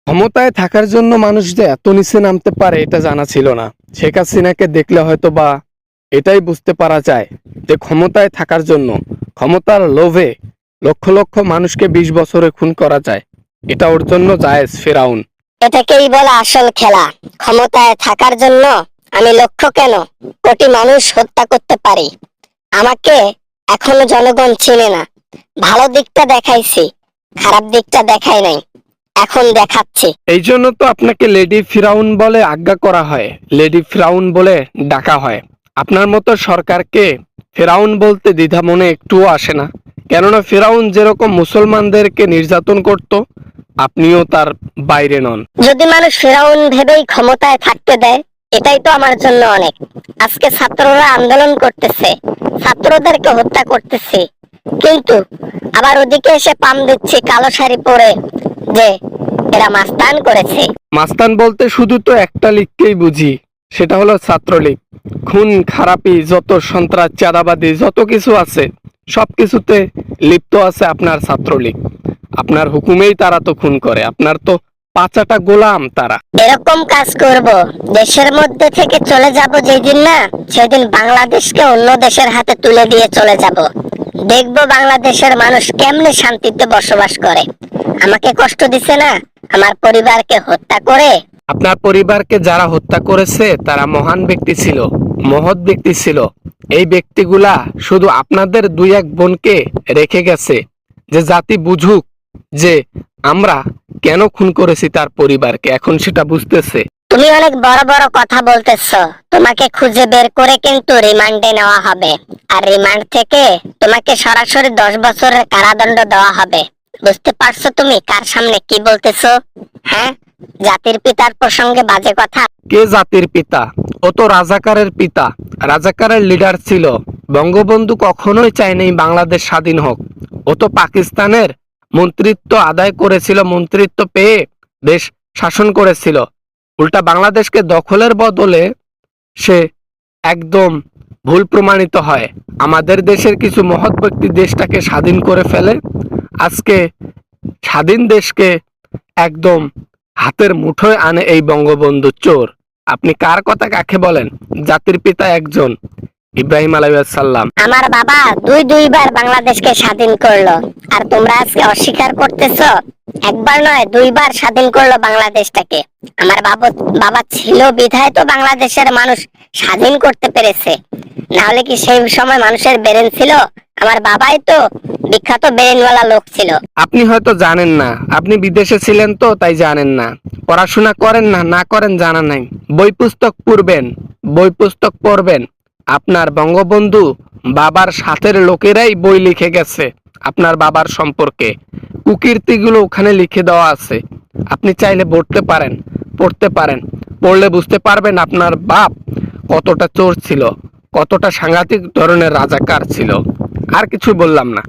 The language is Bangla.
ক্ষমতায় থাকার জন্য মানুষ যে এত নিচে নামতে পারে এটা জানা ছিল না। শেখ হাসিনাকে দেখলে হয়তো বা এটাই বুঝতে পারা যায় যে ক্ষমতায় থাকার জন্য, ক্ষমতার লোভে লক্ষ লক্ষ মানুষকে 20 বছরে খুন করা যায়। এটা ওর জন্য জায়েজ। ফেরাউন এটাকেই বলে আসল খেলা। ক্ষমতায় থাকার জন্য আমি লক্ষ কেন কোটি মানুষ হত্যা করতে পারি। আমাকে এখনো জনগণ চিনে না। ভালো দিকটা দেখাইছি, খারাপ দিকটা দেখাই নাই, এখন দেখাচ্ছি। এই জন্য তো আপনাকে লেডি ফিরাউন বলে আজ্ঞা করা হয়, লেডি ফিরাউন বলে ডাকা হয়। আপনার মতো সরকারকে ফেরাউন বলতে দ্বিধা মনে একটুও আসে না। কেননা ফেরাউন যেরকম মুসলমানদেরকে নির্যাতন করত, আপনিও তার বাইরে নন। যদি মানুষ ফেরাউন ভেবেই ক্ষমতায় থাকতে দেয়, এটাই তো আমার জন্য অনেক। আজকে ছাত্ররা আন্দোলন করতেছে, ছাত্রদেরকে হত্যা করতেছে, কিন্তু আবার ওদিকে এসে পাম দিচ্ছে কালো শাড়ি পরে যে এরা মাস্তান করেছে। মাস্তান বলতে শুধু তো একটা লীগকেই বুঝি, সেটা হলো ছাত্রলীগ। খুন খারাপি, যত সন্ত্রাস, চাঁদাবাদী, যত কিছু আছে সব কিছুতে লিপ্ত আছে আপনার ছাত্রলীগ। আপনার হুকুমেই তারা তো খুন করে, আপনার তো পাঁচাটা গোলাম তারা। এরকম কাজ করব, দেশের মধ্যে থেকে চলে যাব যেদিন না, সেদিন বাংলাদেশকে অন্য দেশের হাতে তুলে দিয়ে চলে যাব। দেখবো বাংলাদেশের মানুষ কেমনে শান্তিতে বসবাস করে। আমাকে কষ্ট দিছে না, আমার পরিবারকে হত্যা করে। আপনার পরিবারকে যারা হত্যা করেছে তারা মহান ব্যক্তি ছিল, মহৎ ব্যক্তি ছিল। এই ব্যক্তিগুলা শুধু আপনাদের দুই এক বোনকে রেখে গেছে যে জাতি বুঝুক যে আমরা কেন খুন করেছি তার পরিবারকে, এখন সেটা বুঝতেছে। তুমি অনেক বড় বড় কথা বলতেছো। তোমাকে খুঁজে বের করে কিন্তু রিমান্ডে নেওয়া হবে, আর রিমান্ড থেকে তোমাকে সরাসরি 10 বছরের কারাদণ্ড দেওয়া হবে। বুঝতে পারছো তুমি কার সামনে কি বলতেছো? হ্যাঁ, জাতির পিতার প্রসঙ্গে বাজে কথা। কে জাতির পিতা? ও তো রাজাকারের পিতা, রাজাকারের লিডার ছিল। বঙ্গবন্ধু কখনোই চায়নি বাংলাদেশ স্বাধীন হোক। ও তো পাকিস্তানের মন্ত্রিত্ব আদায় করেছিল, মন্ত্রিত্ব পেয়ে দেশ শাসন করেছিল। উল্টা বাংলাদেশকে দখলের বদলে সে একদম ভুল প্রমাণিত হয়। আমাদের দেশের কিছু মহৎ ব্যক্তি দেশটাকে স্বাধীন করে ফেলে। আজকে স্বাধীন দেশকে একদম হাতের মুঠোয় আনে এই বঙ্গবন্ধু চোর। আপনি কার কথা কাকে বলেন? জাতির পিতা একজন, ইব্রাহিম আলাইহিস সালাম। আমার বাবা দুইবার বাংলাদেশকে স্বাধীন করলো, আর তোমরা আজকে অস্বীকার করতেছো। একবার নয়, 2বার স্বাধীন করলো বাংলাদেশটাকে। আমার বাবা ছিল বিধায় তো বাংলাদেশের মানুষ স্বাধীন করতে পেরেছে। না হলে কি সেই সময় মানুষের ব্রেন ছিল? আমার বাবাই তো বিখ্যাত ব্রেনওয়ালা লোক ছিল। আপনি হয়তো জানেন না, আপনি বিদেশে ছিলেন তো তাই জানেন না। পড়াশোনা করেন না, না করেন জানা নাই। বই পুস্তক পড়বেন, বই পুস্তক পড়বেন। আপনার বঙ্গবন্ধু বাবার সাথের লোকেরাই বই লিখে গেছে আপনার বাবার সম্পর্কে। কুকীর্তিগুলো ওখানে লিখে দেওয়া আছে। আপনি চাইলে পড়তে পারেন। পড়লে বুঝতে পারবেন আপনার বাপ কতটা চোর ছিল, কতটা সাংঘাতিক ধরনের রাজাকার ছিল। আর কিছু বললাম না।